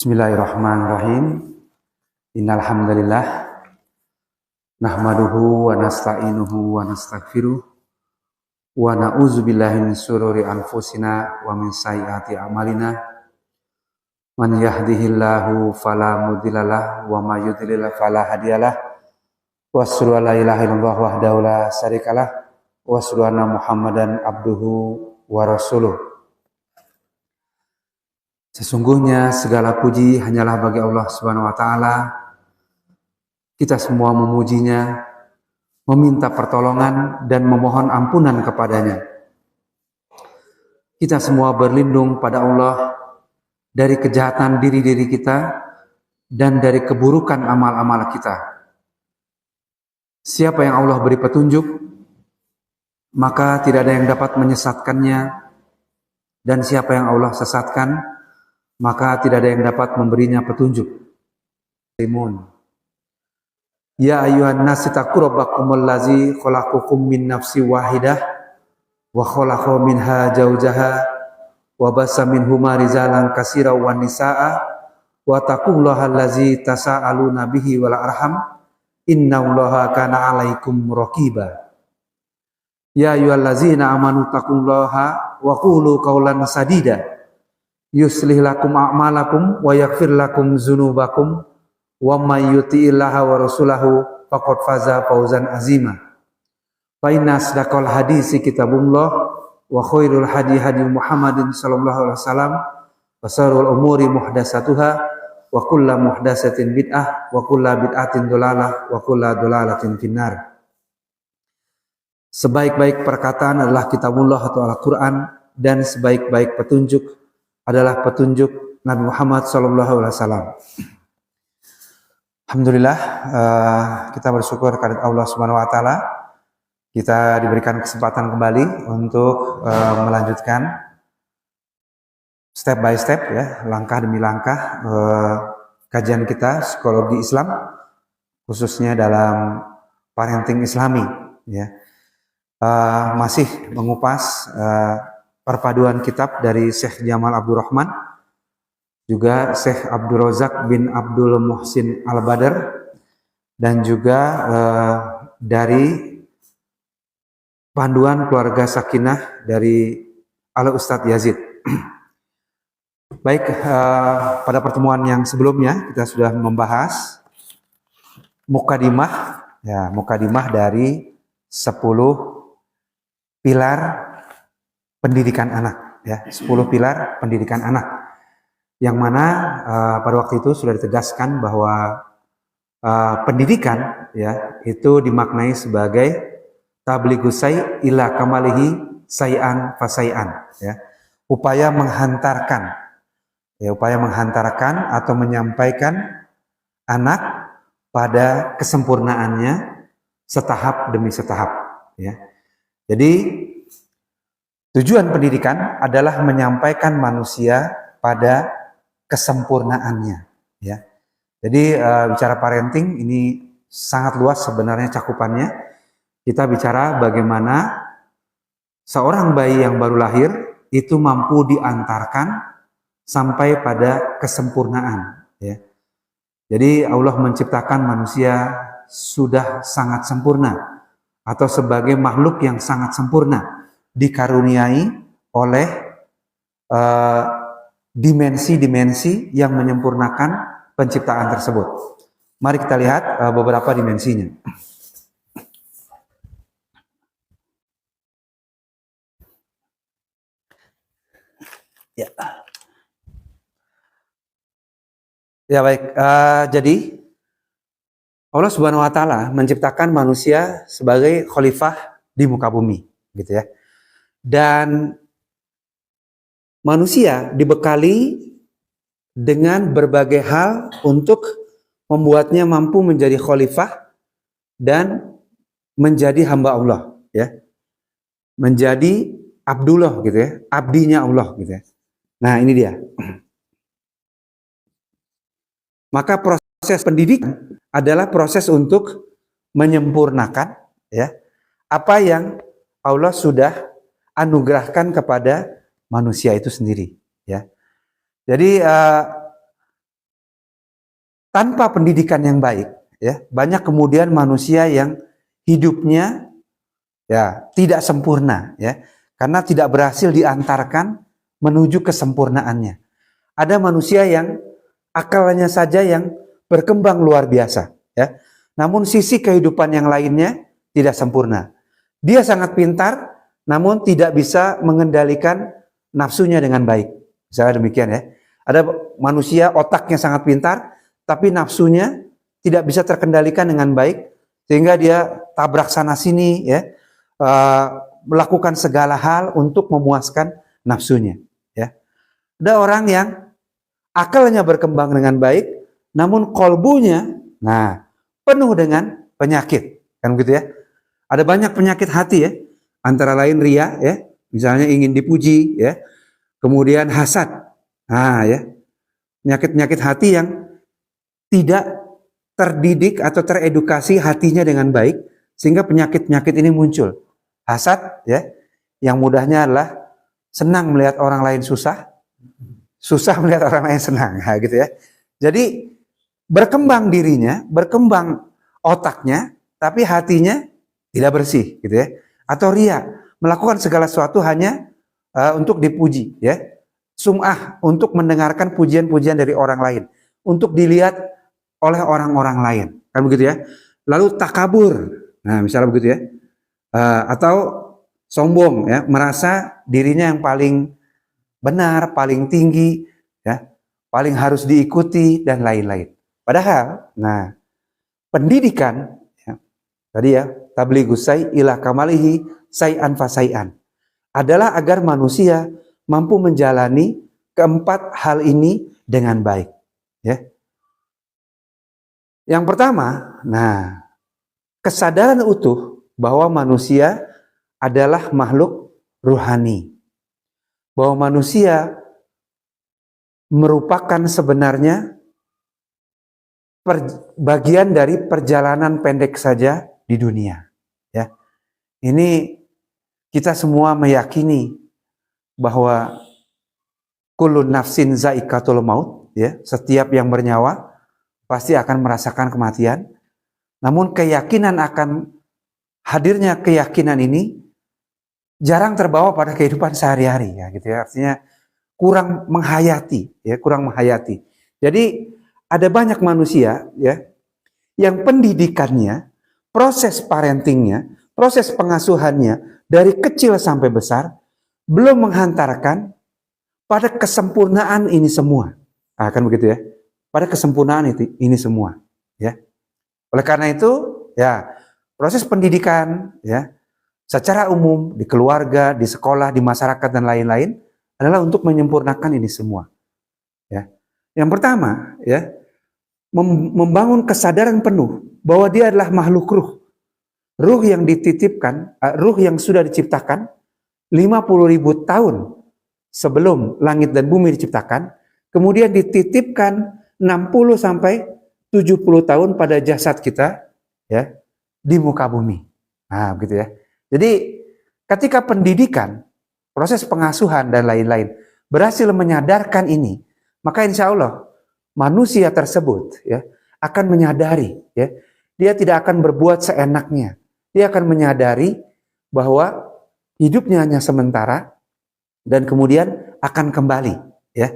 Bismillahirrahmanirrahim. Innal hamdalillah nahmaduhu wa nasta'inuhu wa nastaghfiruh wa na'udzu billahi min syururi anfusina wa min sayyiati a'malina. Man yahdihillahu fala mudhillalah wa may yudhlil fala hadiyalah. Wa asyhadu an la ilaha illallah wahdahu la syarikalah wa asyhadu anna Muhammadan abduhu wa rasuluh. Sesungguhnya segala puji hanyalah bagi Allah Subhanahu wa taala. Kita semua memujinya, meminta pertolongan dan memohon ampunan kepadanya. Kita semua berlindung pada Allah dari kejahatan diri-diri kita dan dari keburukan amal-amal kita. Siapa yang Allah beri petunjuk, maka tidak ada yang dapat menyesatkannya, dan siapa yang Allah sesatkan, maka tidak ada yang dapat memberinya petunjuk. Ya ayyuhan nas taqu rabbakumul ladzi khalaqakum min nafsin wahidah wa khalaqa minha zawjaha wa bassa minhuma rijalan katsiran wan nisaa wa taqullaha allazi tasaaluna bihi wal arham innallaha kana 'alaikum raqiba. Ya ayyuhallazina amanu taqullaha wa qulu qawlan sadida yuslih lakum a'malakum wa yaghfir lakum dzunubakum wa may yuti'illaha wa rasulahu faqad faza fawzan azima. Fa inna asdaqal hadisi kitabullah wa khairul hadi hadi Muhammadin sallallahu alaihi wasallam wa syarrul umuri muhdatsatuha wa kullu muhdatsatin bid'ah wa kullu bid'atin dhalalah wa kullu dhalalatin finnar. Sebaik-baik perkataan adalah kitabullah atau Al-Qur'an, dan sebaik-baik petunjuk adalah petunjuk Nabi Muhammad SAW. Alhamdulillah, kita bersyukur kepada Allah Subhanahu Wa Taala. Kita diberikan kesempatan kembali untuk melanjutkan step by step, ya, langkah demi langkah kajian kita psikologi Islam, khususnya dalam parenting Islami. Ya, masih mengupas perpaduan kitab dari Syekh Jamal Abdurrahman, juga Syekh Abdul Razak bin Abdul Muhsin Al-Badr, dan juga dari panduan keluarga Sakinah dari Al Ustadz Yazid. Baik, pada pertemuan yang sebelumnya kita sudah membahas mukadimah, ya, mukadimah dari 10 pilar pendidikan anak, ya, 10 pilar pendidikan anak, yang mana pada waktu itu sudah ditegaskan bahwa pendidikan, ya, itu dimaknai sebagai tablighus syai' ila kamalihi syai'an fasai'an, ya, upaya menghantarkan, ya, upaya menghantarkan atau menyampaikan anak pada kesempurnaannya setahap demi setahap, ya. Jadi tujuan pendidikan adalah menyampaikan manusia pada kesempurnaannya, ya. Jadi bicara parenting ini sangat luas sebenarnya cakupannya. Kita bicara bagaimana seorang bayi yang baru lahir itu mampu diantarkan sampai pada kesempurnaan, ya. Jadi Allah menciptakan manusia sudah sangat sempurna, atau sebagai makhluk yang sangat sempurna, dikaruniai oleh dimensi-dimensi yang menyempurnakan penciptaan tersebut. Mari kita lihat beberapa dimensinya. Ya, ya, baik. Jadi Allah Subhanahu Wa Taala menciptakan manusia sebagai khalifah di muka bumi, gitu ya. Dan manusia dibekali dengan berbagai hal untuk membuatnya mampu menjadi khalifah dan menjadi hamba Allah, ya, menjadi Abdullah, gitu ya, abdinya Allah, gitu ya. Nah, ini dia. Maka proses pendidikan adalah proses untuk menyempurnakan, ya, apa yang Allah sudah anugerahkan kepada manusia itu sendiri, ya. Jadi tanpa pendidikan yang baik, ya, banyak kemudian manusia yang hidupnya ya tidak sempurna, ya, karena tidak berhasil diantarkan menuju kesempurnaannya. Ada manusia yang akalnya saja yang berkembang luar biasa, ya, namun sisi kehidupan yang lainnya tidak sempurna. Dia sangat pintar, namun tidak bisa mengendalikan nafsunya dengan baik. Misalnya demikian, ya. Ada manusia otaknya sangat pintar, tapi nafsunya tidak bisa terkendalikan dengan baik, sehingga dia tabrak sana sini, ya, melakukan segala hal untuk memuaskan nafsunya. Ya. Ada orang yang akalnya berkembang dengan baik, namun kolbunya, penuh dengan penyakit, kan begitu ya? Ada banyak penyakit hati, ya, antara lain ria, ya, misalnya ingin dipuji, ya, kemudian hasad, ya, penyakit-penyakit hati yang tidak terdidik atau teredukasi hatinya dengan baik, sehingga penyakit-penyakit ini muncul. Hasad, ya, yang mudahnya adalah senang melihat orang lain susah, susah melihat orang lain senang, gitu ya. Jadi berkembang dirinya, berkembang otaknya, tapi hatinya tidak bersih, gitu ya. Atau ria, melakukan segala sesuatu hanya untuk dipuji, ya. Sum'ah, untuk mendengarkan pujian-pujian dari orang lain, untuk dilihat oleh orang-orang lain, kan begitu ya. Lalu takabur, misalnya begitu ya. Atau sombong, ya, merasa dirinya yang paling benar, paling tinggi, ya, paling harus diikuti dan lain-lain. Padahal, pendidikan, ya, tadi ya, tablighus syai' ila kamalihi syai'an fa syai'an, adalah agar manusia mampu menjalani keempat hal ini dengan baik, ya. Yang pertama, kesadaran utuh bahwa manusia adalah makhluk ruhani, bahwa manusia merupakan sebenarnya bagian dari perjalanan pendek saja di dunia, ya. Ini kita semua meyakini bahwa kullu nafsin za'iqatul maut, ya, setiap yang bernyawa pasti akan merasakan kematian. Namun keyakinan akan hadirnya keyakinan ini jarang terbawa pada kehidupan sehari-hari, ya, gitu ya. Artinya kurang menghayati, ya, kurang menghayati. Jadi ada banyak manusia, ya, yang pendidikannya, proses parentingnya, proses pengasuhannya dari kecil sampai besar belum menghantarkan pada kesempurnaan ini semua. Kan begitu ya. Pada kesempurnaan ini semua, ya. Oleh karena itu, ya, proses pendidikan, ya, secara umum di keluarga, di sekolah, di masyarakat dan lain-lain adalah untuk menyempurnakan ini semua, ya. Yang pertama, ya, membangun kesadaran penuh bahwa dia adalah makhluk ruh. Ruh yang dititipkan, ruh yang sudah diciptakan 50.000 tahun sebelum langit dan bumi diciptakan, kemudian dititipkan 60 sampai 70 tahun pada jasad kita, ya, di muka bumi. Begitu ya. Jadi ketika pendidikan, proses pengasuhan dan lain-lain berhasil menyadarkan ini, maka insya Allah manusia tersebut, ya, akan menyadari, ya, dia tidak akan berbuat seenaknya. Dia akan menyadari bahwa hidupnya hanya sementara dan kemudian akan kembali, ya.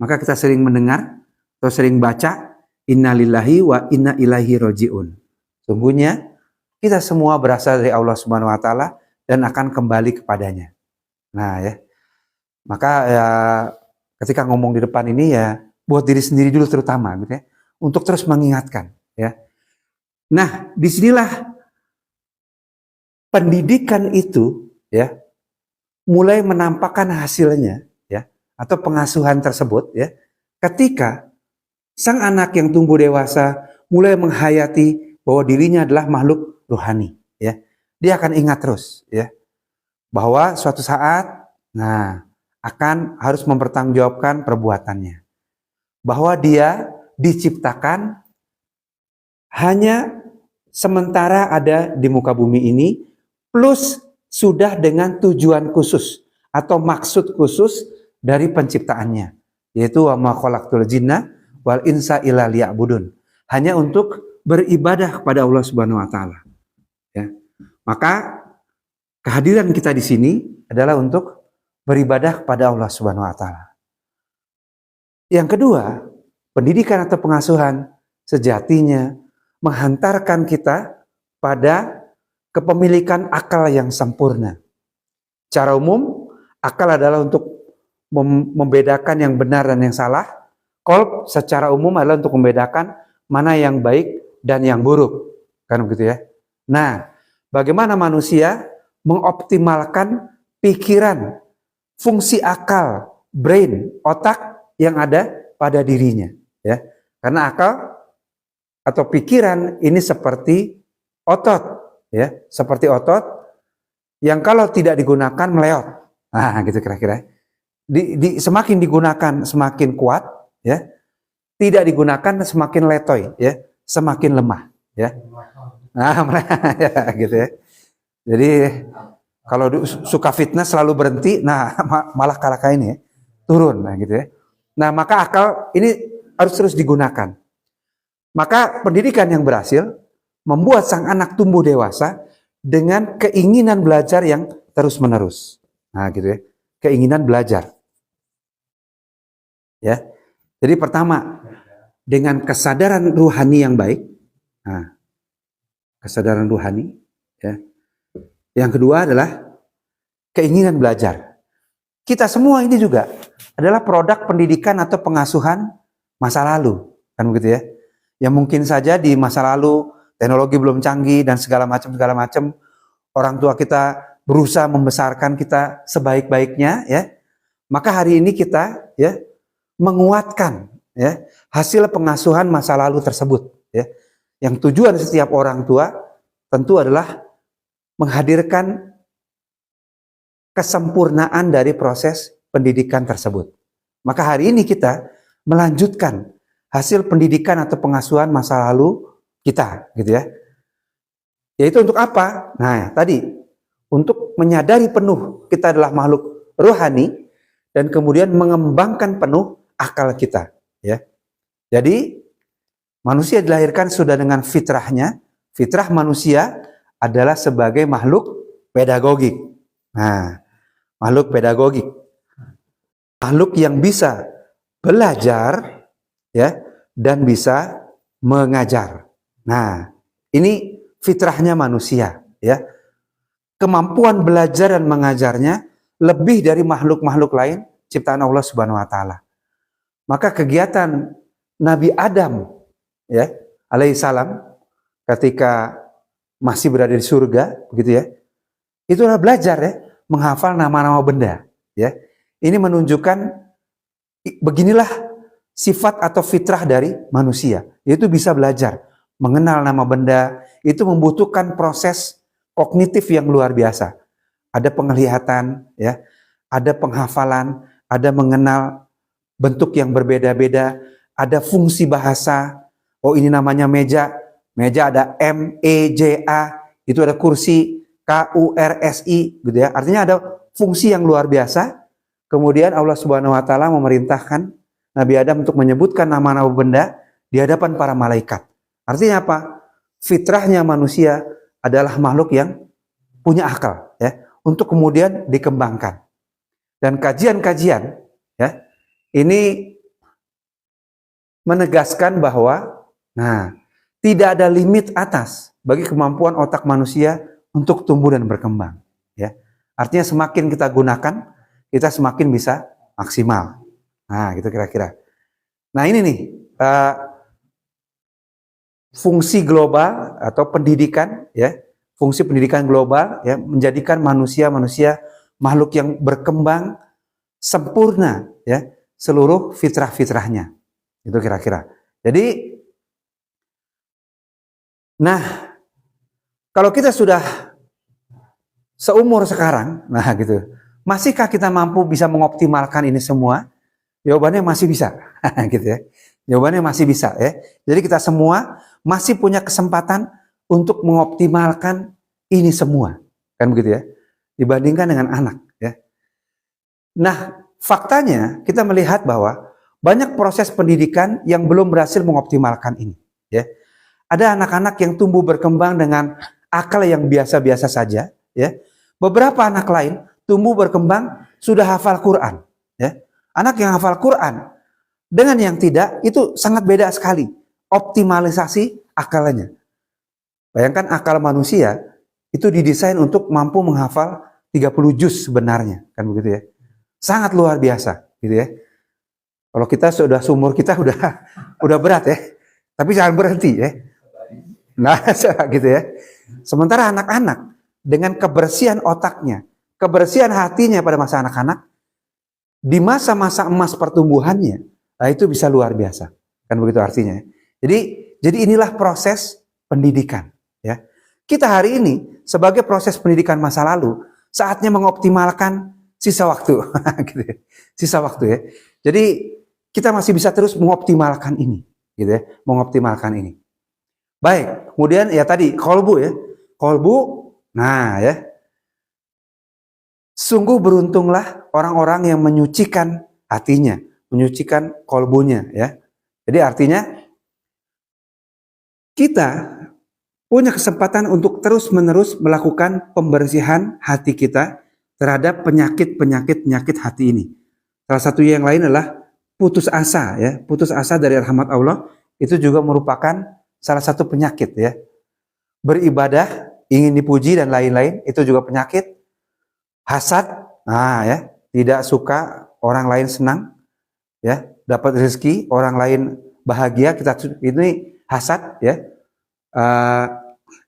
Maka kita sering mendengar atau sering baca innalillahi wa inna ilaihi rajiun. Sungguhnya kita semua berasal dari Allah Subhanahu wa taala dan akan kembali kepadanya. Ya. Maka ya, ketika ngomong di depan ini, ya, buat diri sendiri dulu terutama, gitu ya, untuk terus mengingatkan, ya. Nah, disinilah pendidikan itu, ya, mulai menampakkan hasilnya, ya, atau pengasuhan tersebut, ya, ketika sang anak yang tumbuh dewasa mulai menghayati bahwa dirinya adalah makhluk rohani, ya. Dia akan ingat terus, ya, bahwa suatu saat, akan harus mempertanggungjawabkan perbuatannya. Bahwa dia diciptakan hanya sementara ada di muka bumi ini, plus sudah dengan tujuan khusus atau maksud khusus dari penciptaannya, yaitu wa ma khalaqtul jinna wal insa illa liya'budun. hanya untuk beribadah kepada Allah Subhanahu wa taala. Ya. Maka kehadiran kita di sini adalah untuk beribadah kepada Allah Subhanahu wa taala. Yang kedua, pendidikan atau pengasuhan sejatinya menghantarkan kita pada kepemilikan akal yang sempurna. Secara umum, akal adalah untuk membedakan yang benar dan yang salah. Qalb secara umum adalah untuk membedakan mana yang baik dan yang buruk. Kan begitu ya. Nah, bagaimana manusia mengoptimalkan pikiran, fungsi akal, brain, otak yang ada pada dirinya, ya. Karena akal atau pikiran ini seperti otot, ya, seperti otot yang kalau tidak digunakan meleot. Nah, gitu kira-kira. Semakin digunakan semakin kuat, ya. Tidak digunakan semakin letoy, ya, semakin lemah, ya. Nah, ya, gitu ya. Jadi kalau suka fitness selalu berhenti, nah malah kalah ini ya, turun, nah gitu ya. Nah, maka akal ini harus terus digunakan. Maka pendidikan yang berhasil membuat sang anak tumbuh dewasa dengan keinginan belajar yang terus-menerus. Nah, gitu ya. Keinginan belajar. Ya. Jadi pertama, dengan kesadaran ruhani yang baik. Nah, kesadaran ruhani, ya. Yang kedua adalah keinginan belajar. Kita semua ini juga adalah produk pendidikan atau pengasuhan masa lalu, kan begitu ya? Yang mungkin saja di masa lalu teknologi belum canggih dan segala macam orang tua kita berusaha membesarkan kita sebaik-baiknya, ya. Maka hari ini kita, ya, menguatkan, ya, hasil pengasuhan masa lalu tersebut, ya. Yang tujuan setiap orang tua tentu adalah menghadirkan kesempurnaan dari proses pendidikan tersebut. Maka hari ini kita melanjutkan hasil pendidikan atau pengasuhan masa lalu kita, gitu ya. Yaitu untuk apa? Nah, tadi untuk menyadari penuh kita adalah makhluk rohani dan kemudian mengembangkan penuh akal kita, ya. Jadi manusia dilahirkan sudah dengan fitrahnya. Fitrah manusia adalah sebagai makhluk pedagogik. Nah, makhluk pedagogik. Makhluk yang bisa belajar, ya, dan bisa mengajar. Nah, ini fitrahnya manusia, ya. Kemampuan belajar dan mengajarnya lebih dari makhluk-makhluk lain ciptaan Allah Subhanahu wa taala. Maka kegiatan Nabi Adam, ya, alaihissalam ketika masih berada di surga, begitu ya. Itulah belajar, ya, menghafal nama-nama benda, ya. Ini menunjukkan beginilah sifat atau fitrah dari manusia, yaitu bisa belajar, mengenal nama benda. Itu membutuhkan proses kognitif yang luar biasa. Ada penglihatan, ya, ada penghafalan, ada mengenal bentuk yang berbeda-beda, ada fungsi bahasa. Oh, ini namanya meja. Meja ada M-E-J-A, itu ada kursi K-U-R-S-I, gitu ya. Artinya ada fungsi yang luar biasa. Kemudian Allah Subhanahu wa taala memerintahkan Nabi Adam untuk menyebutkan nama-nama benda di hadapan para malaikat. Artinya apa? Fitrahnya manusia adalah makhluk yang punya akal, ya, untuk kemudian dikembangkan. Dan kajian-kajian, ya, ini menegaskan bahwa, nah, tidak ada limit atas bagi kemampuan otak manusia untuk tumbuh dan berkembang, ya. Artinya semakin kita gunakan, kita semakin bisa maksimal. Nah, gitu kira-kira. Nah, ini nih fungsi global atau pendidikan, ya, fungsi pendidikan global, ya, menjadikan manusia makhluk yang berkembang sempurna, ya, seluruh fitrah-fitrahnya. Itu kira-kira. Jadi, nah, kalau kita sudah seumur sekarang, nah gitu, masihkah kita mampu bisa mengoptimalkan ini semua? Jawabannya masih bisa, gitu ya. Jawabannya masih bisa, ya. Jadi kita semua masih punya kesempatan untuk mengoptimalkan ini semua, kan begitu ya? Dibandingkan dengan anak, ya. Nah, faktanya kita melihat bahwa banyak proses pendidikan yang belum berhasil mengoptimalkan ini, ya. Ada anak-anak yang tumbuh berkembang dengan akal yang biasa-biasa saja, ya. Beberapa anak lain tumbuh berkembang sudah hafal Quran, ya. Anak yang hafal Quran dengan yang tidak itu sangat beda sekali optimalisasi akalnya. Bayangkan akal manusia itu didesain untuk mampu menghafal 30 juz sebenarnya, kan begitu ya. Sangat luar biasa, gitu ya. Kalau kita sudah seumur kita udah berat ya. Tapi jangan berhenti ya. Nah, gitu ya. Sementara anak-anak dengan kebersihan otaknya, kebersihan hatinya pada masa anak-anak, di masa-masa emas pertumbuhannya, nah itu bisa luar biasa. Kan begitu artinya. Jadi inilah proses pendidikan, ya. Kita hari ini sebagai proses pendidikan masa lalu, saatnya mengoptimalkan sisa waktu, gitu ya. Sisa waktu ya. Jadi kita masih bisa terus mengoptimalkan ini, gitu ya, mengoptimalkan ini. Baik, kemudian ya tadi kolbu ya, kolbu, nah ya, sungguh beruntunglah orang-orang yang menyucikan hatinya, menyucikan kolbunya ya. Jadi artinya kita punya kesempatan untuk terus-menerus melakukan pembersihan hati kita terhadap penyakit hati ini. Salah satu yang lain adalah putus asa ya, putus asa dari rahmat Allah itu juga merupakan salah satu penyakit ya. Beribadah, ingin dipuji dan lain-lain itu juga penyakit. Hasad, nah ya, tidak suka orang lain senang ya, dapat rezeki, orang lain bahagia, kita ini hasad ya.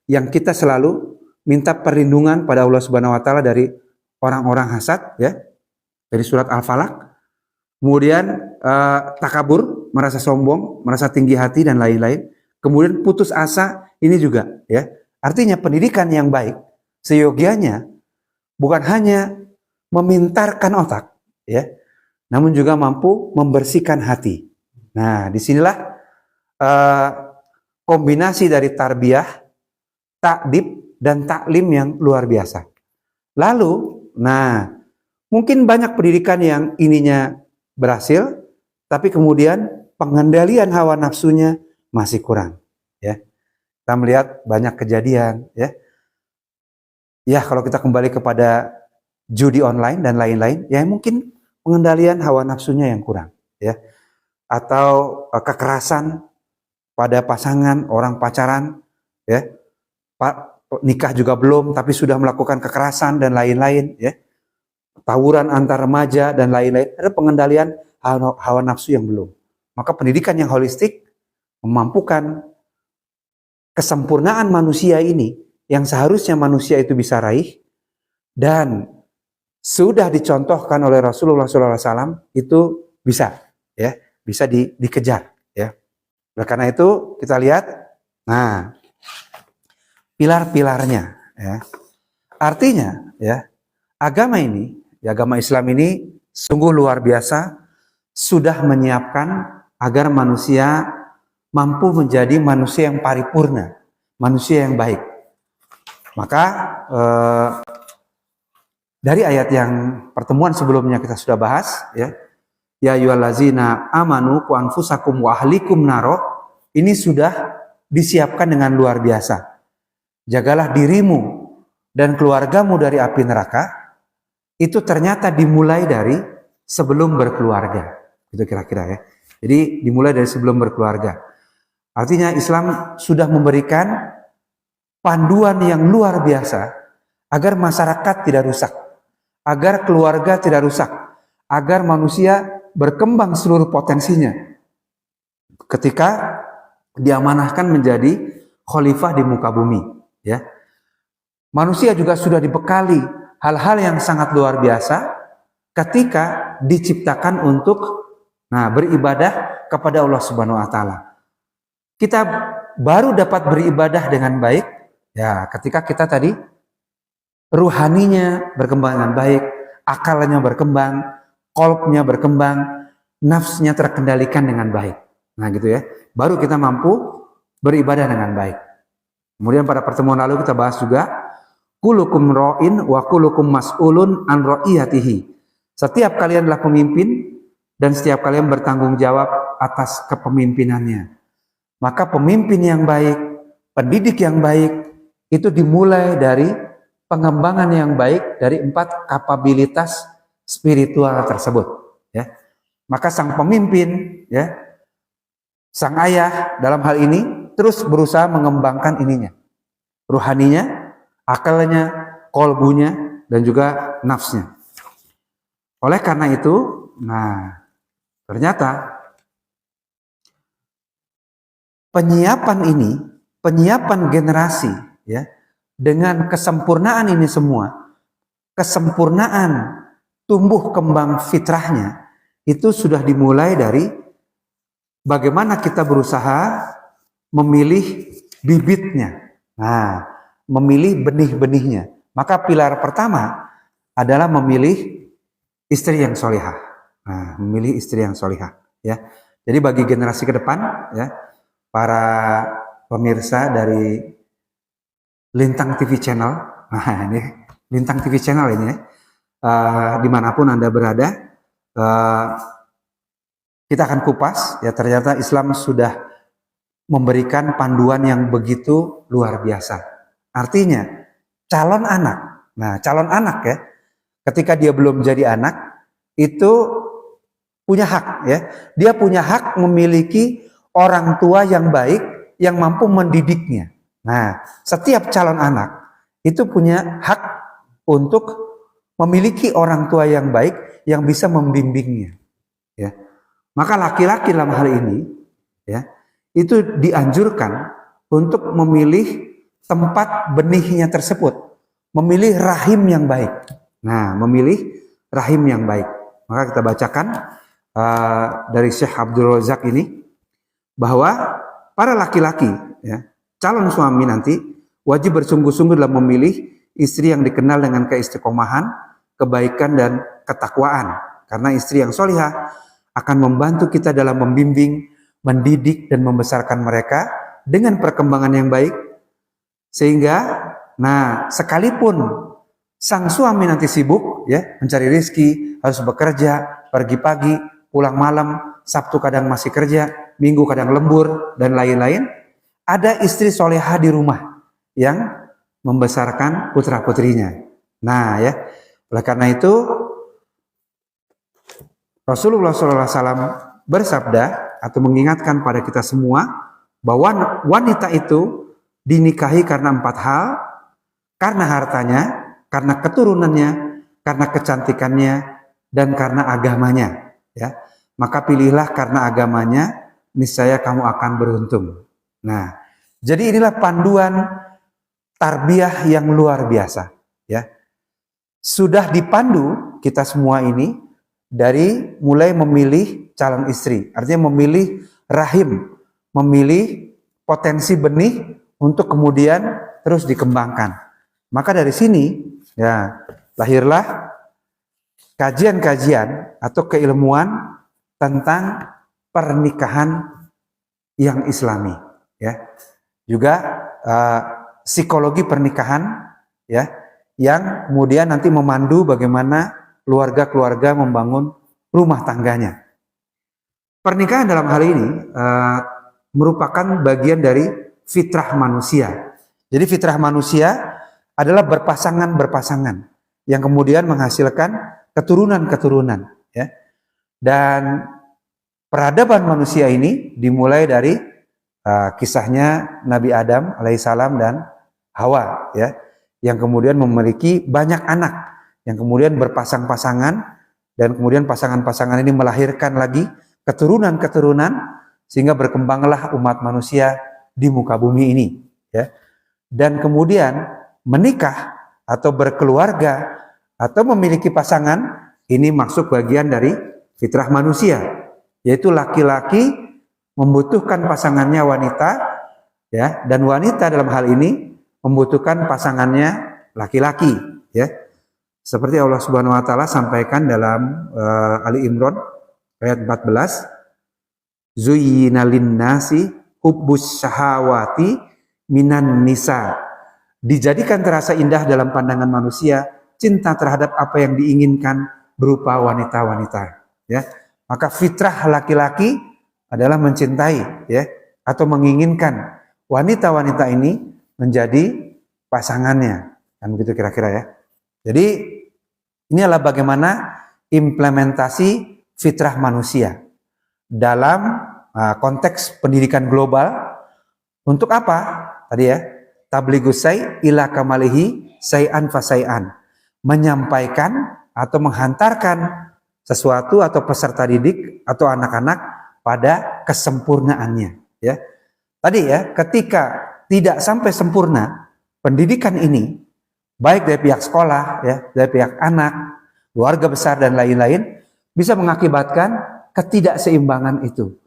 Yang kita selalu minta perlindungan pada Allah Subhanahu wa taala dari orang-orang hasad ya. Dari surat Al-Falaq. Kemudian takabur, merasa sombong, merasa tinggi hati dan lain-lain. Kemudian putus asa, ini juga ya. Artinya pendidikan yang baik seyogianya bukan hanya memintarkan otak ya, namun juga mampu membersihkan hati. Nah, disinilah kombinasi dari tarbiyah, takdib dan taklim yang luar biasa. Lalu, nah, mungkin banyak pendidikan yang ininya berhasil, tapi kemudian pengendalian hawa nafsunya masih kurang ya. Kita melihat banyak kejadian ya. Ya, kalau kita kembali kepada judi online dan lain-lain, ya mungkin pengendalian hawa nafsunya yang kurang ya. Atau kekerasan pada pasangan, orang pacaran ya. Nikah juga belum tapi sudah melakukan kekerasan dan lain-lain ya. Tawuran antar remaja dan lain-lain, ada pengendalian hawa nafsu yang belum. Maka pendidikan yang holistik memampukan kesempurnaan manusia ini yang seharusnya manusia itu bisa raih dan sudah dicontohkan oleh Rasulullah SAW itu bisa ya, bisa dikejar ya. Oleh karena itu kita lihat, nah pilar-pilarnya ya. Artinya ya, agama ini, ya, agama Islam ini sungguh luar biasa, sudah menyiapkan agar manusia mampu menjadi manusia yang paripurna, manusia yang baik. Maka dari ayat yang pertemuan sebelumnya kita sudah bahas ya, ya ayyuhallazina amanu qu anfusakum wa ahlikum naro, ini sudah disiapkan dengan luar biasa. Jagalah dirimu dan keluargamu dari api neraka. Itu ternyata dimulai dari sebelum berkeluarga. Itu kira-kira ya. Jadi dimulai dari sebelum berkeluarga. Artinya Islam sudah memberikan panduan yang luar biasa agar masyarakat tidak rusak, agar keluarga tidak rusak, agar manusia berkembang seluruh potensinya. Ketika diamanahkan menjadi khalifah di muka bumi, ya. Manusia juga sudah dibekali hal-hal yang sangat luar biasa ketika diciptakan untuk beribadah kepada Allah Subhanahu wa taala. Kita baru dapat beribadah dengan baik ya ketika kita tadi ruhaninya berkembang dengan baik, akalnya berkembang, qalbnya berkembang, nafsunya terkendalikan dengan baik. Nah gitu ya. Baru kita mampu beribadah dengan baik. Kemudian pada pertemuan lalu kita bahas juga kulukum ra'in wa kulukum mas'ulun an ra'iyatihi. Setiap kalian adalah pemimpin dan setiap kalian bertanggung jawab atas kepemimpinannya. Maka pemimpin yang baik, pendidik yang baik, itu dimulai dari pengembangan yang baik dari 4 kapabilitas spiritual tersebut. Ya. Maka sang pemimpin, ya, sang ayah dalam hal ini terus berusaha mengembangkan ininya, ruhaninya, akalnya, kolbunya, dan juga nafsnya. Oleh karena itu, ternyata penyiapan generasi, ya, dengan kesempurnaan ini semua, kesempurnaan tumbuh kembang fitrahnya, itu sudah dimulai dari bagaimana kita berusaha memilih bibitnya, memilih benih-benihnya. Maka pilar pertama adalah memilih istri yang solihah. Memilih istri yang solihah, ya. Jadi bagi generasi ke depan, ya, para pemirsa dari Lintang TV Channel, ini Lintang TV Channel ini, ya, dimanapun Anda berada, kita akan kupas, ya, ternyata Islam sudah memberikan panduan yang begitu luar biasa. Artinya, calon anak, ya, ketika dia belum jadi anak, itu punya hak, ya. Dia punya hak memiliki orang tua yang baik, yang mampu mendidiknya. Setiap calon anak itu punya hak untuk memiliki orang tua yang baik, yang bisa membimbingnya, ya. Maka laki-laki dalam hal ini, ya, itu dianjurkan untuk memilih tempat benihnya tersebut, memilih rahim yang baik. Memilih rahim yang baik. Maka kita bacakan dari Syekh Abdul Razak ini, bahwa para laki-laki, ya, calon suami nanti wajib bersungguh-sungguh dalam memilih istri yang dikenal dengan keistiqomahan, kebaikan, dan ketakwaan. Karena istri yang solihah akan membantu kita dalam membimbing, mendidik, dan membesarkan mereka dengan perkembangan yang baik. Sehingga, sekalipun sang suami nanti sibuk, ya, mencari rezeki, harus bekerja, pergi pagi, pulang malam, Sabtu kadang masih kerja, Minggu kadang lembur, dan lain-lain, ada istri solehah di rumah yang membesarkan putra-putrinya. Ya, oleh karena itu Rasulullah SAW bersabda atau mengingatkan pada kita semua bahwa wanita itu dinikahi karena 4 hal: karena hartanya, karena keturunannya, karena kecantikannya, dan karena agamanya, ya. Maka pilihlah karena agamanya, niscaya kamu akan beruntung. Jadi inilah panduan tarbiyah yang luar biasa, ya. Sudah dipandu kita semua ini dari mulai memilih calon istri, artinya memilih rahim, memilih potensi benih untuk kemudian terus dikembangkan. Maka dari sini, ya, lahirlah kajian-kajian atau keilmuan tentang pernikahan yang Islami, ya. Juga psikologi pernikahan, ya, yang kemudian nanti memandu bagaimana keluarga-keluarga membangun rumah tangganya. Pernikahan dalam hal ini merupakan bagian dari fitrah manusia. Jadi fitrah manusia adalah berpasangan-berpasangan yang kemudian menghasilkan keturunan-keturunan, ya. Dan peradaban manusia ini dimulai dari kisahnya Nabi Adam alaihissalam dan Hawa, ya, yang kemudian memiliki banyak anak, yang kemudian berpasang-pasangan, dan kemudian pasangan-pasangan ini melahirkan lagi keturunan-keturunan, sehingga berkembanglah umat manusia di muka bumi ini, ya. Dan kemudian menikah atau berkeluarga atau memiliki pasangan, ini masuk bagian dari fitrah manusia, yaitu laki-laki membutuhkan pasangannya wanita, ya, dan wanita dalam hal ini membutuhkan pasangannya laki-laki, ya. Seperti Allah Subhanahu wa taala sampaikan dalam Ali Imran ayat 14, zuyyina lin-nasi hubbus syahawati minan nisa. Dijadikan terasa indah dalam pandangan manusia cinta terhadap apa yang diinginkan berupa wanita-wanita, ya. Maka fitrah laki-laki adalah mencintai, ya, atau menginginkan wanita-wanita ini menjadi pasangannya. Kan begitu kira-kira ya. Jadi ini adalah bagaimana implementasi fitrah manusia dalam konteks pendidikan global. Untuk apa? Tadi ya, tablighus syai' ila kamalihi syai'an fa syai'an. Menyampaikan atau menghantarkan sesuatu atau peserta didik atau anak-anak pada kesempurnaannya, ya. Tadi ya, ketika tidak sampai sempurna pendidikan ini, baik dari pihak sekolah, ya, dari pihak anak, keluarga besar dan lain-lain, bisa mengakibatkan ketidakseimbangan itu.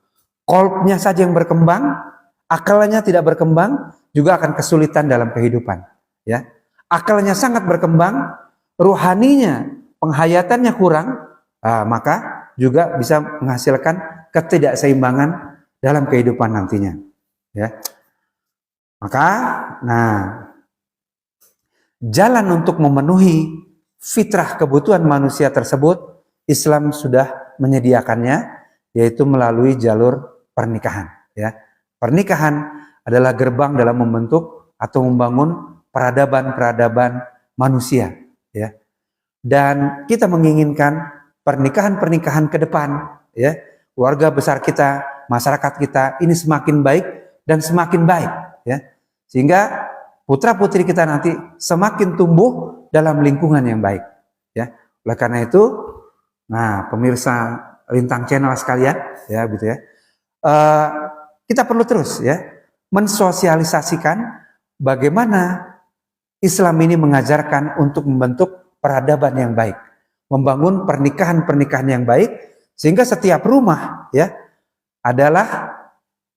Kolbnya saja yang berkembang, akalnya tidak berkembang, juga akan kesulitan dalam kehidupan. Ya, akalnya sangat berkembang, rohaninya, penghayatannya kurang, maka juga bisa menghasilkan ketidakseimbangan dalam kehidupan nantinya. Ya, maka, jalan untuk memenuhi fitrah kebutuhan manusia tersebut, Islam sudah menyediakannya, yaitu melalui jalur pernikahan. Ya, pernikahan adalah gerbang dalam membentuk atau membangun peradaban-peradaban manusia. Ya, dan kita menginginkan pernikahan-pernikahan ke depan, ya, keluarga besar kita, masyarakat kita ini semakin baik dan semakin baik, ya, sehingga putra-putri kita nanti semakin tumbuh dalam lingkungan yang baik, ya. Oleh karena itu, pemirsa Lintang Channel sekalian, ya, gitu ya, kita perlu terus, ya, mensosialisasikan bagaimana Islam ini mengajarkan untuk membentuk peradaban yang baik, membangun pernikahan-pernikahan yang baik, sehingga setiap rumah, ya, adalah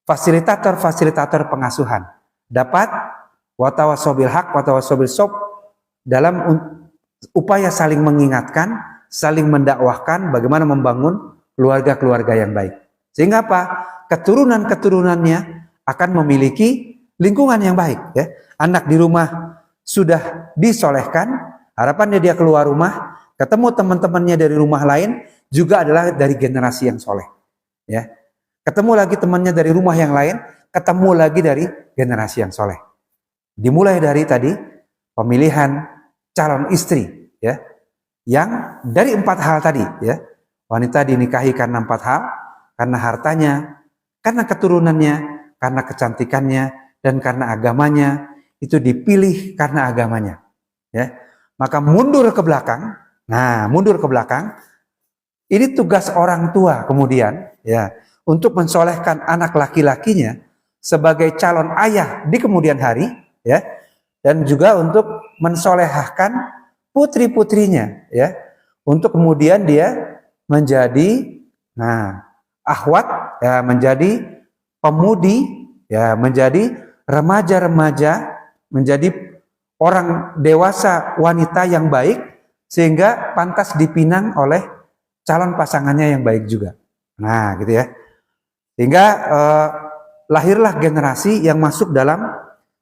fasilitator-fasilitator pengasuhan, dapat watawasobil haq, watawasobil sob, dalam upaya saling mengingatkan, saling mendakwahkan bagaimana membangun keluarga-keluarga yang baik. Sehingga apa? Keturunan-keturunannya akan memiliki lingkungan yang baik. Ya. Anak di rumah sudah disolehkan, harapannya dia keluar rumah, ketemu teman-temannya dari rumah lain, juga adalah dari generasi yang soleh. Ya. Ketemu lagi temannya dari rumah yang lain, ketemu lagi dari generasi yang soleh. Dimulai dari tadi pemilihan calon istri, ya, yang dari 4 hal tadi, ya. Wanita dinikahi karena 4 hal, karena hartanya, karena keturunannya, karena kecantikannya, dan karena agamanya. Itu dipilih karena agamanya, ya. Maka mundur ke belakang. Mundur ke belakang. Ini tugas orang tua kemudian, ya, untuk mensolehkan anak laki-lakinya sebagai calon ayah di kemudian hari, ya, dan juga untuk mensolehahkan putri-putrinya, ya, untuk kemudian dia menjadi akhwat, ya, menjadi pemudi, ya, menjadi remaja-remaja, menjadi orang dewasa wanita yang baik, sehingga pantas dipinang oleh calon pasangannya yang baik juga. Gitu ya. Sehingga lahirlah generasi yang masuk dalam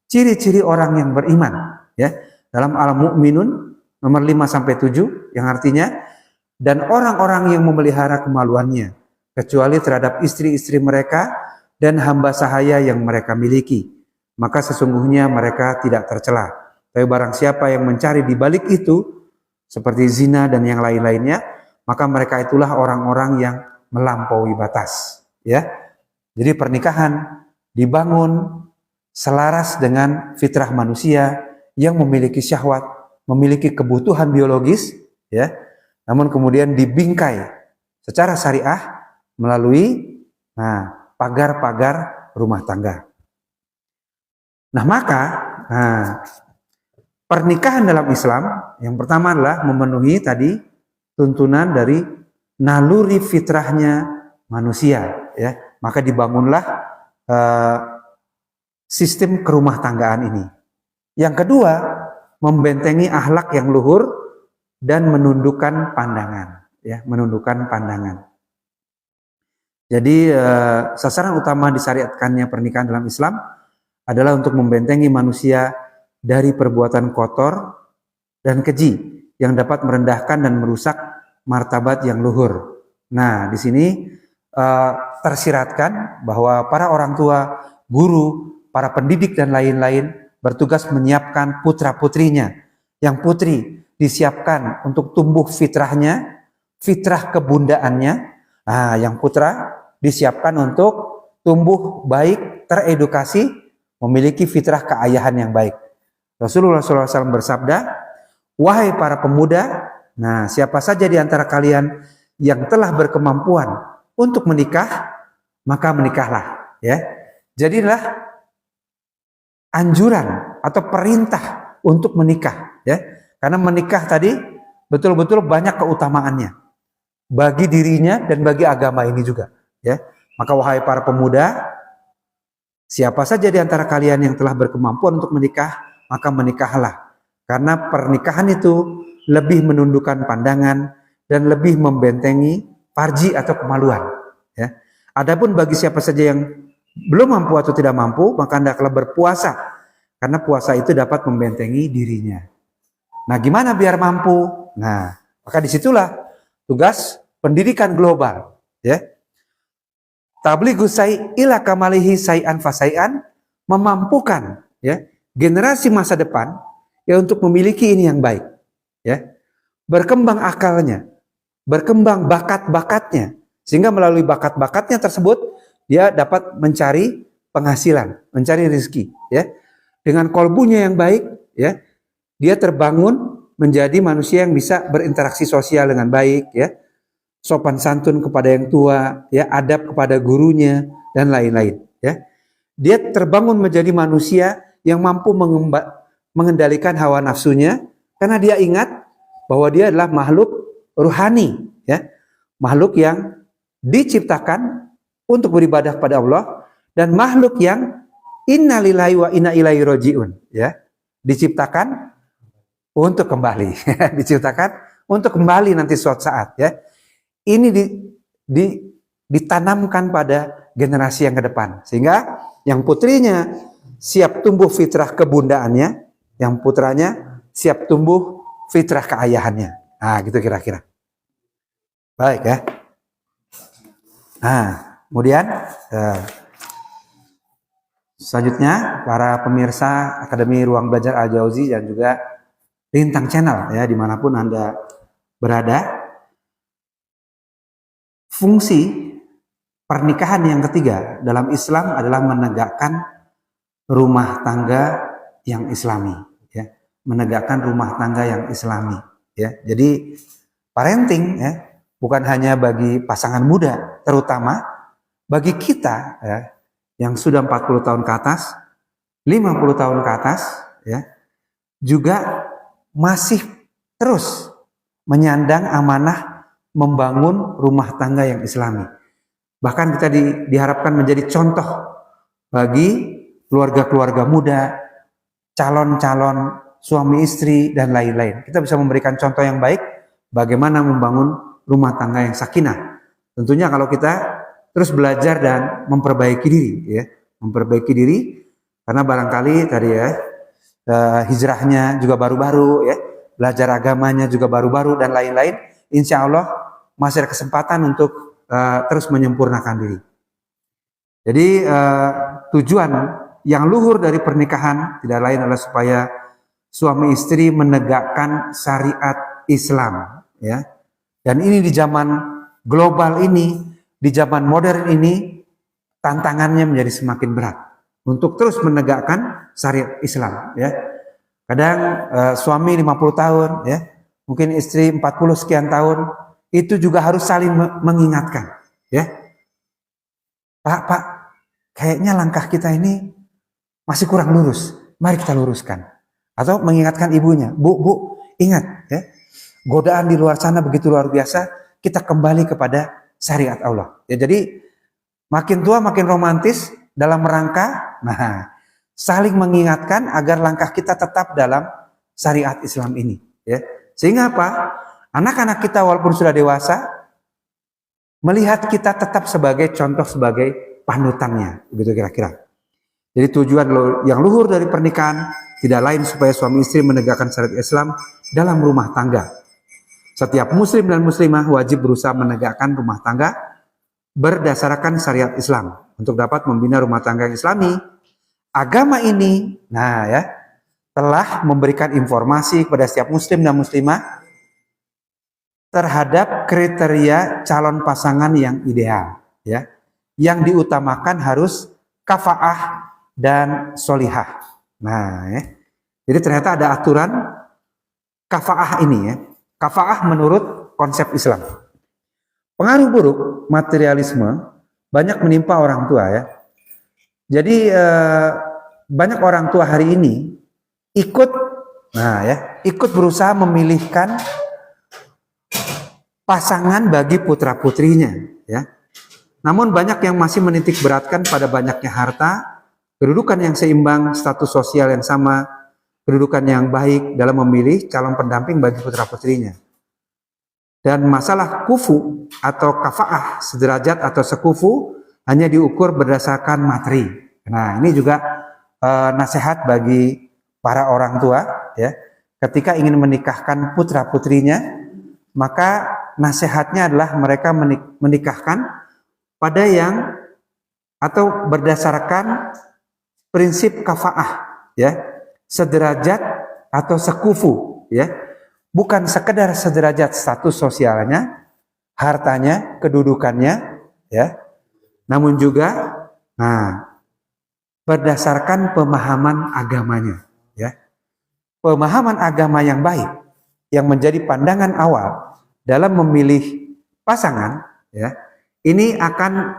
ciri-ciri orang yang beriman, ya. Dalam Al-Mu'minun nomor 5-7 yang artinya, dan orang-orang yang memelihara kemaluannya kecuali terhadap istri-istri mereka dan hamba sahaya yang mereka miliki, maka sesungguhnya mereka tidak tercela. Tapi barang siapa yang mencari di balik itu seperti zina dan yang lain-lainnya, maka mereka itulah orang-orang yang melampaui batas, ya. Jadi pernikahan dibangun selaras dengan fitrah manusia yang memiliki syahwat, memiliki kebutuhan biologis, ya, namun kemudian dibingkai secara syariah melalui pagar-pagar rumah tangga. Maka pernikahan dalam Islam yang pertama adalah memenuhi tadi tuntunan dari naluri fitrahnya manusia, ya. Maka dibangunlah sistem kerumah tanggaan ini. Yang kedua, membentengi akhlak yang luhur dan menundukkan pandangan, ya, menundukkan pandangan. Jadi sasaran utama disyariatkannya pernikahan dalam Islam adalah untuk membentengi manusia dari perbuatan kotor dan keji yang dapat merendahkan dan merusak martabat yang luhur. Di sini tersiratkan bahwa para orang tua guru, para pendidik dan lain-lain bertugas menyiapkan putra-putrinya. Yang putri disiapkan untuk tumbuh fitrahnya, fitrah kebundaannya. Nah, yang putra disiapkan untuk tumbuh baik, teredukasi, memiliki fitrah keayahan yang baik. Rasulullah SAW bersabda, wahai para pemuda, nah siapa saja di antara kalian yang telah berkemampuan untuk menikah, maka menikahlah. Ya, jadilah anjuran atau perintah untuk menikah. Ya, karena menikah tadi betul-betul banyak keutamaannya bagi dirinya dan bagi agama ini juga. Ya, maka wahai para pemuda, siapa saja di antara kalian yang telah berkemampuan untuk menikah, maka menikahlah. Karena pernikahan itu lebih menundukkan pandangan dan lebih membentengi farji atau kemaluan. Ya. Adapun bagi siapa saja yang belum mampu atau tidak mampu, maka hendaklah berpuasa. Karena puasa itu dapat membentengi dirinya. Nah, gimana biar mampu? Nah, maka disitulah tugas pendidikan global. Ya. Tablighu syai' ila kamalihi syai'an fasai'an, memampukan ya generasi masa depan ya untuk memiliki ini yang baik. Ya. Berkembang akalnya, berkembang bakat-bakatnya, sehingga melalui bakat-bakatnya tersebut dia dapat mencari penghasilan, mencari rezeki, ya. Dengan kolbunya yang baik, ya, dia terbangun menjadi manusia yang bisa berinteraksi sosial dengan baik, ya, sopan santun kepada yang tua, ya, adab kepada gurunya dan lain-lain, ya. Dia terbangun menjadi manusia yang mampu mengendalikan hawa nafsunya karena dia ingat bahwa dia adalah makhluk ruhani, ya, makhluk yang diciptakan untuk beribadah kepada Allah dan makhluk yang innalillahi wa inna ilaihi rajiun, ya, diciptakan untuk kembali, diciptakan untuk kembali nanti suatu saat, ya. Ini ditanamkan pada generasi yang ke depan, sehingga yang putrinya siap tumbuh fitrah kebundaannya, yang putranya siap tumbuh fitrah keayahannya. Nah, gitu kira-kira. Baik ya. Nah, kemudian selanjutnya para pemirsa Akademi Ruang Belajar Al-Jauzi dan juga Lintang Channel ya dimanapun Anda berada, fungsi pernikahan yang ketiga dalam Islam adalah menegakkan rumah tangga yang Islami, ya, menegakkan rumah tangga yang Islami, ya. Jadi parenting ya bukan hanya bagi pasangan muda, terutama bagi kita ya yang sudah 40 tahun ke atas, 50 tahun ke atas, ya, juga masih terus menyandang amanah membangun rumah tangga yang Islami. Bahkan kita diharapkan menjadi contoh bagi keluarga-keluarga muda, calon-calon suami istri dan lain-lain. Kita bisa memberikan contoh yang baik bagaimana membangun rumah tangga yang sakinah. Tentunya kalau kita terus belajar dan memperbaiki diri, ya, memperbaiki diri karena barangkali tadi ya hijrahnya juga baru-baru, ya, belajar agamanya juga baru-baru dan lain-lain. Insya Allah masih ada kesempatan untuk terus menyempurnakan diri. Jadi tujuan yang luhur dari pernikahan tidak lain adalah supaya suami istri menegakkan syariat Islam, ya. Dan ini di zaman global ini, di zaman modern ini, tantangannya menjadi semakin berat untuk terus menegakkan syariat Islam, ya. Kadang suami 50 tahun, ya, mungkin istri 40 sekian tahun, itu juga harus saling mengingatkan, ya. Pak, kayaknya langkah kita ini masih kurang lurus, mari kita luruskan. Atau mengingatkan ibunya, Bu, ingat ya, godaan di luar sana begitu luar biasa, kita kembali kepada syariat Allah. Ya, jadi makin tua makin romantis dalam rangka, saling mengingatkan agar langkah kita tetap dalam syariat Islam ini. Ya. Sehingga apa? Anak-anak kita walaupun sudah dewasa, melihat kita tetap sebagai contoh, sebagai panutannya, begitu kira-kira. Jadi tujuan yang luhur dari pernikahan tidak lain supaya suami istri menegakkan syariat Islam dalam rumah tangga. Setiap muslim dan muslimah wajib berusaha menegakkan rumah tangga berdasarkan syariat Islam. untuk dapat membina rumah tangga yang Islami. Agama ini, nah ya, telah memberikan informasi kepada setiap muslim dan muslimah terhadap kriteria calon pasangan yang ideal, ya. Yang diutamakan harus kafaah dan solihah. Nah, ya. Jadi ternyata ada aturan kafaah ini, ya. Kafaah menurut konsep Islam. Pengaruh buruk materialisme banyak menimpa orang tua, ya. Jadi banyak orang tua hari ini ikut berusaha memilihkan pasangan bagi putra putrinya, ya. Namun banyak yang masih menitik beratkan pada banyaknya harta, kedudukan yang seimbang, status sosial yang sama, kedudukan yang baik dalam memilih calon pendamping bagi putra putrinya. Dan masalah kufu atau kafaah, sederajat atau sekufu, hanya diukur berdasarkan materi. Nah, ini juga nasihat bagi para orang tua, ya. Ketika ingin menikahkan putra putrinya, maka nasihatnya adalah mereka menikahkan pada yang atau berdasarkan prinsip kafaah, ya, sederajat atau sekufu, ya. Bukan sekedar sederajat status sosialnya, hartanya, kedudukannya, ya. Namun juga berdasarkan pemahaman agamanya, ya. Pemahaman agama yang baik yang menjadi pandangan awal dalam memilih pasangan, ya. Ini akan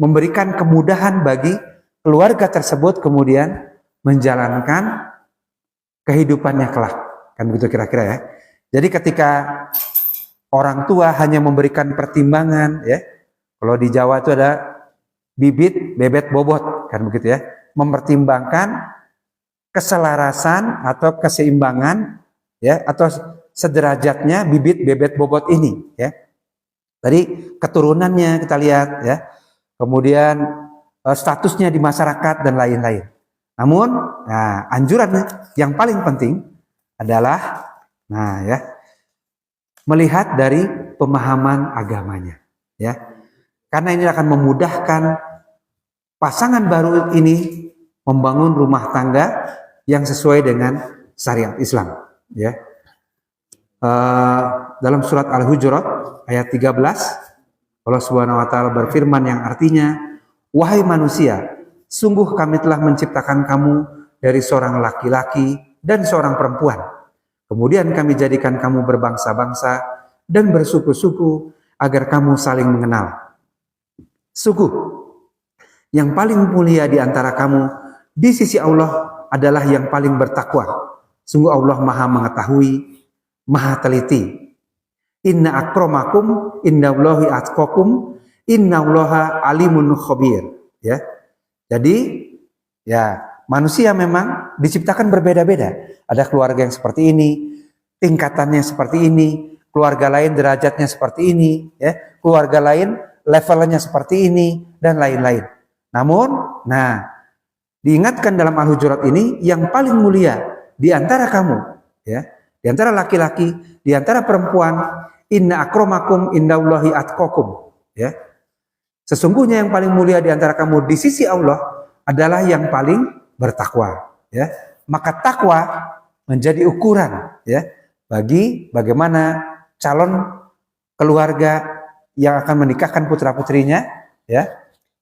memberikan kemudahan bagi keluarga tersebut kemudian menjalankan kehidupannya kelak. Kan begitu kira-kira, ya. Jadi ketika orang tua hanya memberikan pertimbangan, ya. Kalau di Jawa itu ada bibit, bebet, bobot, kan begitu, ya. Mempertimbangkan keselarasan atau keseimbangan, ya, atau sederajatnya bibit, bebet, bobot ini, ya. Tadi keturunannya kita lihat, ya. Kemudian statusnya di masyarakat dan lain-lain. Namun, anjuran yang paling penting adalah melihat dari pemahaman agamanya, ya. Karena ini akan memudahkan pasangan baru ini membangun rumah tangga yang sesuai dengan syariat Islam, ya. Dalam surat Al-Hujurat ayat 13, Allah Subhanahu wa taala berfirman yang artinya, "Wahai manusia, sungguh kami telah menciptakan kamu dari seorang laki-laki dan seorang perempuan. Kemudian kami jadikan kamu berbangsa-bangsa dan bersuku-suku agar kamu saling mengenal. Sungguh, yang paling mulia di antara kamu di sisi Allah adalah yang paling bertakwa. Sungguh Allah Maha mengetahui, Maha teliti. Inna akramakum indallahi atqakum, innallaha alimun khabir." Ya. Jadi, ya, manusia memang diciptakan berbeda-beda. Ada keluarga yang seperti ini, tingkatannya seperti ini, keluarga lain derajatnya seperti ini, ya, keluarga lain levelnya seperti ini, dan lain-lain. Namun, diingatkan dalam Al-Hujurat ini, yang paling mulia di antara kamu, ya, di antara laki-laki, di antara perempuan, inna akramakum indallahi atqakum, ya. Sesungguhnya yang paling mulia di antara kamu di sisi Allah adalah yang paling bertakwa, ya. Maka takwa menjadi ukuran, ya, bagi bagaimana calon keluarga yang akan menikahkan putra-putrinya, ya,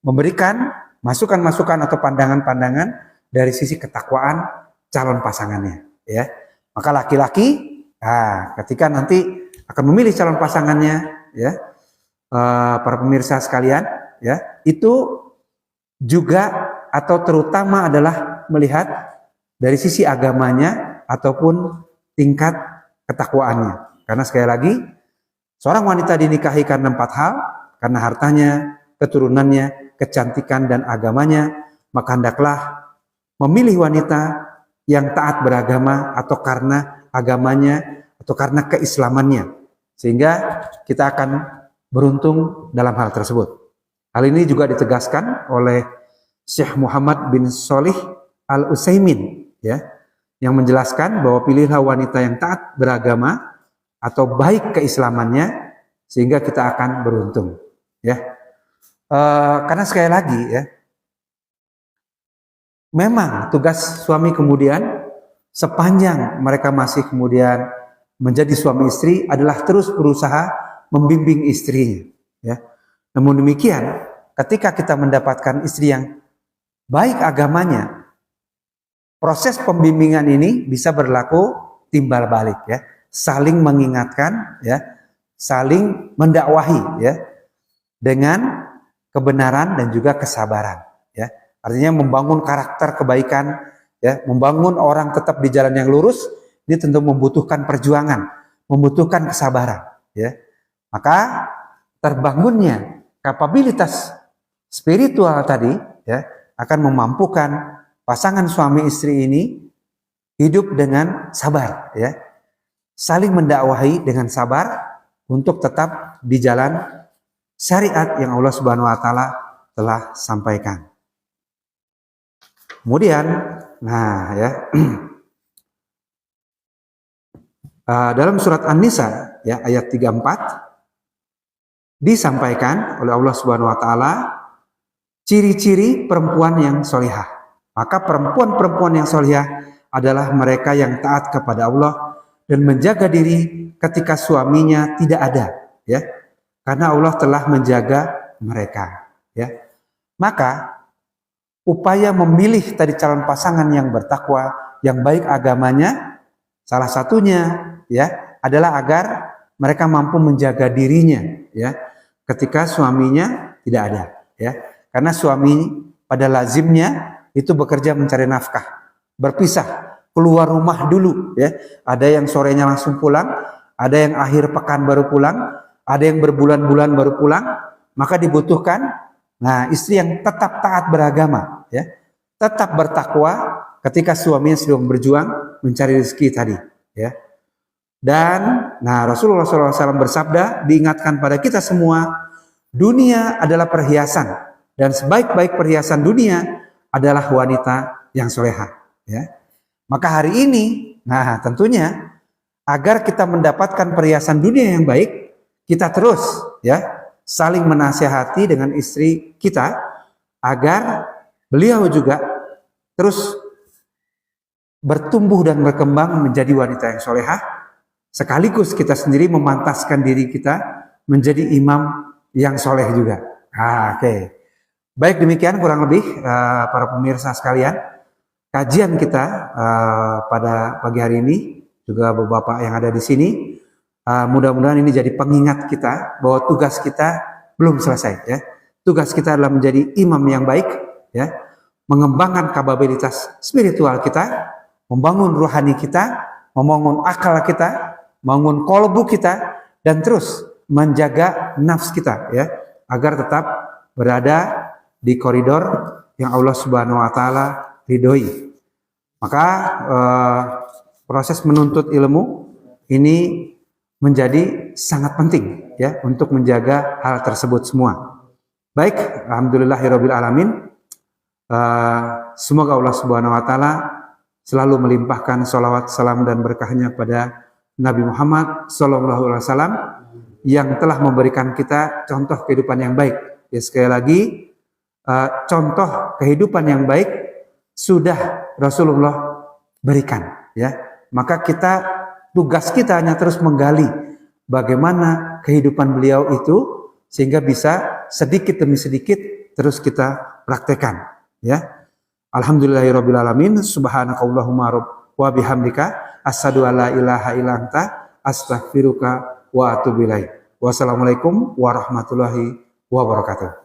memberikan masukan-masukan atau pandangan-pandangan dari sisi ketakwaan calon pasangannya, ya. Maka laki-laki ketika nanti akan memilih calon pasangannya, ya, para pemirsa sekalian, ya, itu juga atau terutama adalah melihat dari sisi agamanya ataupun tingkat ketakwaannya. Karena sekali lagi, seorang wanita dinikahi karena 4 hal, karena hartanya, keturunannya, kecantikan, dan agamanya, maka hendaklah memilih wanita yang taat beragama atau karena agamanya atau karena keislamannya, sehingga kita akan beruntung dalam hal tersebut. Hal ini juga ditegaskan oleh Syekh Muhammad bin Shalih Al-Utsaimin, ya, yang menjelaskan bahwa pilihlah wanita yang taat beragama atau baik keislamannya, sehingga kita akan beruntung, ya. Karena sekali lagi, ya, memang tugas suami kemudian sepanjang mereka masih kemudian menjadi suami istri adalah terus berusaha membimbing istrinya, ya. Namun demikian, ketika kita mendapatkan istri yang baik agamanya, proses pembimbingan ini bisa berlaku timbal balik, ya, saling mengingatkan, ya, saling mendakwahi, ya, dengan kebenaran dan juga kesabaran, ya. Artinya membangun karakter kebaikan, ya, membangun orang tetap di jalan yang lurus. Ini tentu membutuhkan perjuangan, membutuhkan kesabaran, ya. Maka terbangunnya kapabilitas spiritual tadi, ya, akan memampukan pasangan suami istri ini hidup dengan sabar, ya, saling mendakwahi dengan sabar untuk tetap di jalan syariat yang Allah Subhanahu wa taala telah sampaikan. Kemudian, nah, ya, dalam surat An-Nisa, ya, ayat 34 disampaikan oleh Allah Subhanahu wa taala ciri-ciri perempuan yang solihah. Maka perempuan-perempuan yang solihah adalah mereka yang taat kepada Allah dan menjaga diri ketika suaminya tidak ada, ya. Karena Allah telah menjaga mereka, ya. Maka upaya memilih tadi calon pasangan yang bertakwa, yang baik agamanya, salah satunya, ya, adalah agar mereka mampu menjaga dirinya, ya, ketika suaminya tidak ada, ya. Karena suami pada lazimnya itu bekerja mencari nafkah, berpisah, keluar rumah dulu, ya. Ada yang sorenya langsung pulang, ada yang akhir pekan baru pulang, ada yang berbulan-bulan baru pulang. Maka dibutuhkan, nah, istri yang tetap taat beragama, ya, tetap bertakwa ketika suaminya sedang berjuang mencari rezeki tadi, ya. Dan, nah, Rasulullah SAW bersabda, diingatkan pada kita semua, dunia adalah perhiasan. Dan sebaik-baik perhiasan dunia adalah wanita yang solehah, ya. Maka hari ini, nah, tentunya agar kita mendapatkan perhiasan dunia yang baik, kita terus, ya, saling menasihati dengan istri kita agar beliau juga terus bertumbuh dan berkembang menjadi wanita yang solehah, sekaligus kita sendiri memantaskan diri kita menjadi imam yang soleh juga. Oke. Baik, demikian kurang lebih para pemirsa sekalian, kajian kita pada pagi hari ini, juga bapak-bapak yang ada di sini. Mudah-mudahan ini jadi pengingat kita bahwa tugas kita belum selesai, ya. Tugas kita adalah menjadi imam yang baik, ya, mengembangkan kapabilitas spiritual kita, membangun rohani kita, membangun akal kita, membangun kolbu kita, dan terus menjaga nafs kita, ya, agar tetap berada di koridor yang Allah Subhanahu wa taala ridhoi. Maka proses menuntut ilmu ini menjadi sangat penting, ya, untuk menjaga hal tersebut semua. Baik, alhamdulillahirabbil alamin. Semoga Allah Subhanahu wa taala selalu melimpahkan salawat, salam dan berkahnya pada Nabi Muhammad sallallahu alaihi wasallam yang telah memberikan kita contoh kehidupan yang baik. Ya, sekali lagi, contoh kehidupan yang baik sudah Rasulullah berikan, ya. Maka tugas kita hanya terus menggali bagaimana kehidupan beliau itu sehingga bisa sedikit demi sedikit terus kita praktekkan, ya. Alhamdulillahirabbil alamin. Subhanakallahumma wa bihamdika asyhadu alla ilaha illa anta astaghfiruka wa atubu ilaik. Wassalamualaikum warahmatullahi wabarakatuh.